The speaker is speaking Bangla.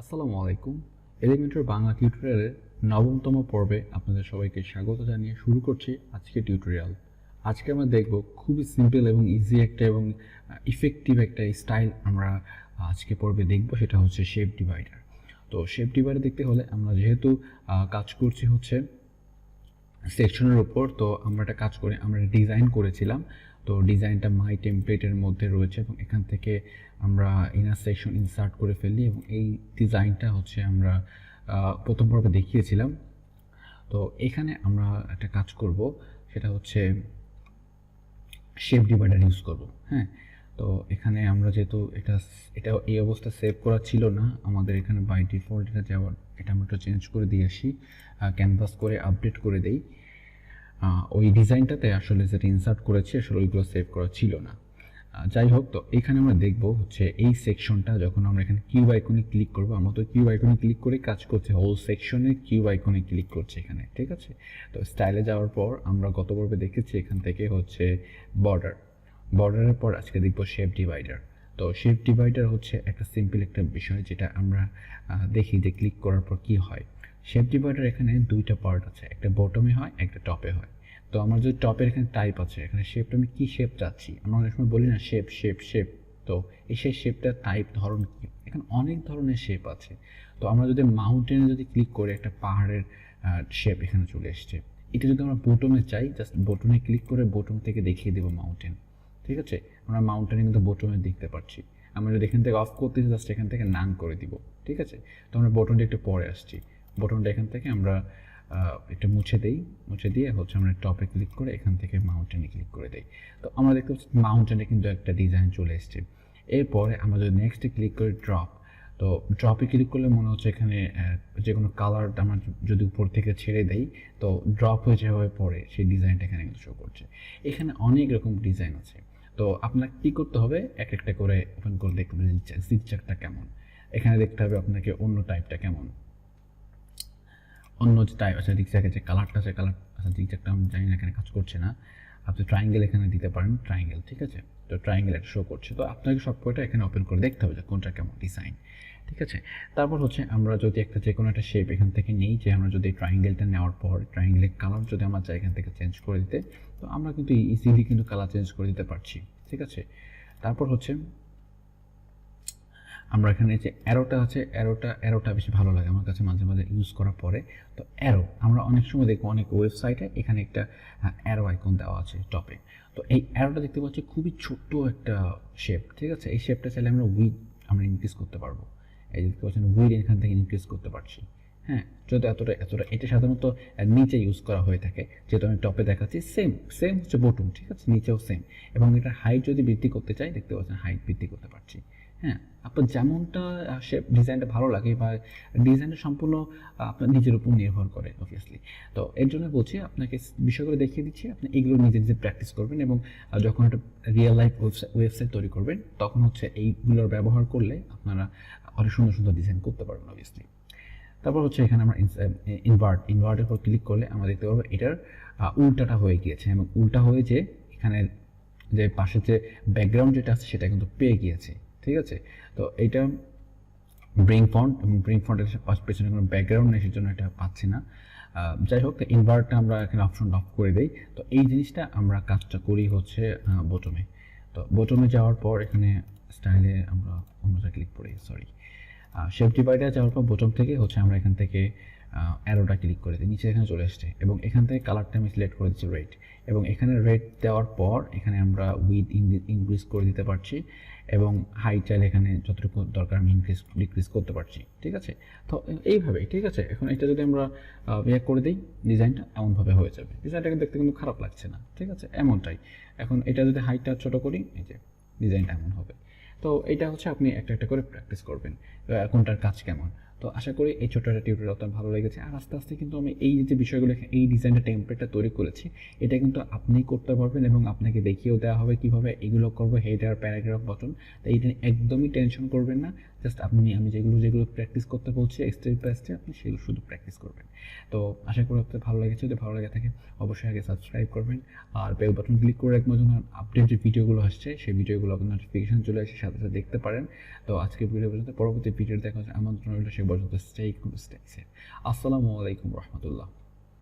আসসালামু আলাইকুম। এলিমেন্টর বাংলা টিউটোরিয়ালের নবমতম পর্বে আপনাদের সবাইকে স্বাগত জানিয়ে শুরু করছি আজকে টিউটোরিয়াল। আজকে আমরা দেখব খুবই সিম্পল এবং ইজি একটা এবং ইফেক্টিভ একটা স্টাইল আমরা আজকে পর্বে দেখব, সেটা হচ্ছে শেপ ডিভাইডার। তো শেপ ডিভাইডার দেখতে হলে আমরা যেহেতু কাজ করছি হচ্ছে সেকশনের উপর, তো আমরা একটা কাজ করে আমরা ডিজাইন করেছিলাম। তো ডিজাইনটা মাই টেমপ্লেটের মধ্যে রয়েছে এবং এখান থেকে আমরা ইনার সেকশন ইনসার্ট করে ফেলি এবং এই ডিজাইনটা হচ্ছে আমরা প্রথম পর্বে দেখিয়েছিলাম। তো এখানে আমরা একটা কাজ করব, সেটা হচ্ছে শেপ ডিভাইডার ইউজ করব। হ্যাঁ, তো এখানে আমরা যেহেতু এটা এই অবস্থা সেভ করা ছিল না আমাদের, এখানে বাই ডিফল্ট এটা আমরা একটু চেঞ্জ করে দিয়ে আসি, ক্যানভাস করে আপডেট করে দেই। ওই ডিজাইনটাতে আসলে যেটা ইনসার্ট করেছি আসলে ওইগুলো সেভ করা ছিল না। যাই হোক, তো এখানে আমরা দেখব হচ্ছে এই সেকশনটা যখন আমরা এখানে কিউব আইকনে ক্লিক করব, আমরা তো কিউব আইকনে ক্লিক করে কাজ করছে, হোল সেকশনে কিউব আইকনে ক্লিক করছে এখানে, ঠিক আছে। তো স্টাইলে যাওয়ার পর আমরা গত পর্বে দেখেছি এখান থেকে হচ্ছে বর্ডারের পর আজকে দেখব শেপ ডিভাইডার। তো শেপ ডিভাইডার হচ্ছে একটা সিম্পল একটা বিষয় যেটা আমরা দেখি যে ক্লিক করার পর কি হয়। শেপ ডিভাইডার এখানে দুইটা পার্ট আছে, একটা বটমে হয় একটা টপে হয়। তো আমার যদি টপের এখানে টাইপ আছে, এখানে শেপটা আমি কী শেপ চাচ্ছি, আমরা অনেক সময় বলি না শেপ শেপ শেপ। তো এই সেই শেপটার টাইপ ধরন কী, এখানে অনেক ধরনের শেপ আছে। তো আমরা যদি মাউন্টেনে যদি ক্লিক করে একটা পাহাড়ের শেপ এখানে চলে এসছে, এটা যদি আমরা বটমে চাই, জাস্ট বটনে ক্লিক করে বটম থেকে দেখিয়ে দেবো মাউন্টেন, ঠিক আছে। আমরা মাউন্টেনে কিন্তু বটমে দেখতে পাচ্ছি। আমরা যদি এখান থেকে অফ করতেছি জাস্ট এখান থেকে নান করে দিব, ঠিক আছে। তো আমরা বটনটা একটু পরে আসছি, বটনটা এখান থেকে আমরা একটু মুছে দিয়ে হচ্ছে আমরা টপে ক্লিক করে এখান থেকে মাউন্টেনে ক্লিক করে দেই। তো আমরা দেখতে পাচ্ছি মাউন্টেনে কিন্তু একটা ডিজাইন চলে এসছে। এরপরে আমরা যদি নেক্সটে ক্লিক করি ড্রপ, তো ড্রপে ক্লিক করলে মনে হচ্ছে এখানে যে কোনো কালার আমরা যদি উপর থেকে ছেড়ে দেই তো ড্রপ হয়ে যেভাবে পড়ে সেই ডিজাইনটা এখানে কিন্তু শো করছে। এখানে অনেক রকম ডিজাইন আছে। তো আপনাকে কী করতে হবে, এক একটা করে ওপেন করে দেখতে হবে জিগজ্যাগটা কেমন, এখানে দেখতে হবে আপনাকে অন্য টাইপটা কেমন, অন্য যে টাইপ আছে জিগজ্যাগের যে কালারটা আছে, জিগজ্যাগটা আমি জানি না এখানে কাজ করছে না। আপনি ট্রায়াঙ্গেল এখানে দিতে পারেন, ট্রায়াঙ্গেল, ঠিক আছে। তো ট্রায়াঙ্গেল একটা শো করছে, তো আপনাকে সব কয়টা এখানে ওপেন করে দেখতে হবে যে কোনটা কেমন ডিজাইন, ঠিক আছে। তারপর হচ্ছে আমরা যদি যে কোনো একটা শেপ এখান থেকে নিই, যে আমরা যদি ট্রায়াঙ্গেলটা নেওয়ার পর ট্রায়াঙ্গেলের কালার যদি আমরা চাই এখান থেকে চেঞ্জ করে দিতে, তো আমরা কিন্তু ইজিলি কিন্তু কালার চেঞ্জ করে দিতে পারছি, ঠিক আছে। তারপর হচ্ছে আমরা এখানে যে অ্যারোটা আছে, অ্যারোটা বেশি ভালো লাগে আমার কাছে মাঝে মাঝে ইউজ করার পরে। তো অ্যারো আমরা অনেক সময় দেখবো অনেক ওয়েবসাইটে এখানে একটা অ্যারো আইকন দেওয়া আছে টপে। তো এই অ্যারোটা দেখতে পাচ্ছি খুবই ছোট্ট একটা শেপ, ঠিক আছে। এই শেপটা চাইলে আমরা ইনক্রিজ করতে পারবো। এই দেখতে পাচ্ছেন উইড এখান থেকে ইনক্রিজ করতে পারছি। হ্যাঁ, যদি এতটা এটা সাধারণত নিচে ইউজ করা হয়ে থাকে, যেহেতু আমি টপে দেখাচ্ছি সেম হচ্ছে বটম, ঠিক আছে, নিচেও সেম। এবং এটা হাইট যদি বৃদ্ধি করতে চাই, দেখতে পাচ্ছেন হাইট বৃদ্ধি করতে পারছি। হ্যাঁ, আপনার যেমনটা শেপ ডিজাইনটা ভালো লাগে বা ডিজাইনটা সম্পূর্ণ আপনার নিজের উপর নির্ভর করে অবভিয়াসলি। তো এর জন্য বলছি আপনাকে বিষয়গুলো দেখিয়ে দিচ্ছি, আপনি এগুলো নিজে নিজে প্র্যাকটিস করবেন এবং যখন একটা রিয়েল লাইফ ওয়েবসাইট তৈরি করবেন তখন হচ্ছে এইগুলোর ব্যবহার করলে আপনারা অনেক সুন্দর সুন্দর ডিজাইন করতে পারবেন অবভিয়াসলি। তারপর হচ্ছে এখানে আমরা ইনভার্টের উপর ক্লিক করলে আমরা দেখতে পাবো এটার উল্টাটা হয়ে গিয়েছে এবং উল্টা হয়ে যে এখানে যে পাশে যে ব্যাকগ্রাউন্ড যেটা আছে সেটা কিন্তু পেয়ে গিয়েছে, ঠিক আছে। তো এইটা ব্রিং ফন্ট এবং ব্রিং ফন্টের পেছনে কোনো ব্যাকগ্রাউন্ড নেই, সেজন্য এটা পাচ্ছি না। যাই হোক, ইনভার্টটা আমরা এখানে অপশন অফ করে দিই। তো এই জিনিসটা আমরা কাজটা করি হচ্ছে বটমে। তো বটমে যাওয়ার পর এখানে স্টাইলে আমরা অন্য জায়গায় ক্লিক করি, সরি, শেপ ডিভাইডার যাওয়ার পর বটম থেকে হচ্ছে আমরা এখান থেকে অ্যারোটা ক্লিক করে দিই, নিচে এখানে চলে আসছে এবং এখান থেকে কালারটা আমি সিলেক্ট করে দিচ্ছি রেড। এবং এখানে রেড দেওয়ার পর এখানে আমরা উইথ ইনক্রিজ করে দিতে পারছি এবং হাইট চাইলে এখানে যতটুকু দরকার আমি ডিক্রিজ করতে পারছি, ঠিক আছে। তো এইভাবেই, ঠিক আছে। এখন এটা যদি আমরা করে দিই, ডিজাইনটা এমনভাবে হয়ে যাবে। ডিজাইনটা দেখতে কিন্তু খারাপ লাগছে না, ঠিক আছে, এমনটাই। এখন এটা যদি হাইটটা ছোটো করি, এই যে ডিজাইনটা এমন হবে। তো এটা হচ্ছে আপনি একটা একটা করে প্র্যাকটিস করবেন কোনটার কাজ কেমন। তো আশা করি এই ছোট্ট একটা টিউটোরিয়াল আপনার ভালো লেগেছে। আর আস্তে আস্তে কিন্তু আমি এই যে বিষয়গুলো, এই ডিজাইনটা টেমপ্লেটটা তৈরি করেছি, এটা কিন্তু আপনি করতে পারবেন এবং আপনাকে দেখিয়েও দেওয়া হবে কীভাবে এগুলো করবো, হেডার প্যারাগ্রাফ বটন। তো এইটা একদমই টেনশন করবেন না, জাস্ট আমি যেগুলো প্র্যাকটিস করতে বলছি স্টেপ বাই স্টেপ আপনি সেগুলো শুধু প্র্যাকটিস করবেন। তো আশা করি আপনাদের ভালো লেগেছে। যদি ভালো লেগে থাকে অবশ্যই আগে সাবস্ক্রাইব করবেন আর বেল বাটন ক্লিক করে রাখবেন যেন আপডেট যে ভিডিওগুলো আসছে সেই ভিডিওগুলো আপনার নোটিফিকেশন চলে আসে সাথে সাথে দেখতে পারেন। তো আজকের ভিডিও পর্যন্ত, পরবর্তী ভিডিও দেখা হচ্ছে আমন্ত্রণ রইল সে পর্যন্ত স্টে সেফ। আসসালামু আলাইকুম রহমতুল্লাহ।